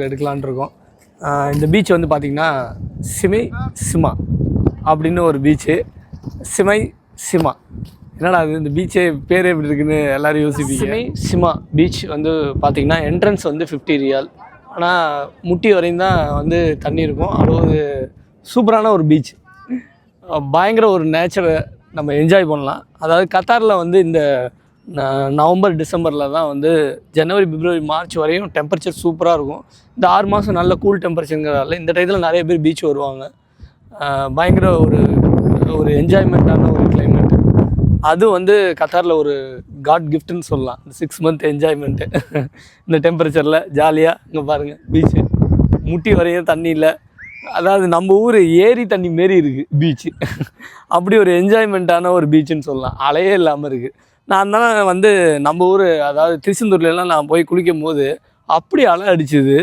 எடுக்கலான் இருக்கோம். இந்த பீச் வந்து பார்த்திங்கன்னா சிமை சிமா அப்படின்னு ஒரு பீச்சு. சிமை சிமா என்னடா அது இந்த பீச்சே பேரே எப்படி இருக்குன்னு எல்லோரும் யோசிப்பீங்க. சிமை சிமா பீச் வந்து பார்த்திங்கன்னா என்ட்ரன்ஸ் வந்து 50 ரியால். ஆனால் முட்டி வரையும் தான் வந்து தண்ணி இருக்கும். அவ்வளோ சூப்பரான ஒரு பீச். பயங்கர ஒரு நேச்சரை நம்ம என்ஜாய் பண்ணலாம். அதாவது கத்தாரில் வந்து இந்த நவம்பர் டிசம்பரில் தான் வந்து ஜனவரி பிப்ரவரி மார்ச் வரையும் டெம்பரேச்சர் சூப்பராக இருக்கும். இந்த 6 மாதம் நல்ல கூல் டெம்பரேச்சருங்கிறதால இந்த டயத்தில் நிறைய பேர் பீச் வருவாங்க. பயங்கர ஒரு என்ஜாய்மெண்ட்டான ஒரு கிளைமேட். அது வந்து கத்தாரில் ஒரு காட் கிஃப்ட்டுன்னு சொல்லலாம். இந்த 6 மந்த் என்ஜாய்மெண்ட்டு இந்த டெம்பரேச்சரில் ஜாலியாக இங்கே பாருங்கள் பீச்சு முட்டி வரையும் தண்ணி இல்லை. அதாவது நம்ம ஊர் ஏரி தண்ணி மாரி இருக்குது பீச்சு. அப்படி ஒரு என்ஜாய்மெண்ட்டான ஒரு பீச்சுன்னு சொல்லலாம். அலையே இல்லாமல் இருக்குது. நான் தான் வந்து நம்ம ஊர் அதாவது திருச்செந்தூர்லாம் நான் போய் குளிக்கும் போது அப்படி அலை அடிச்சுது.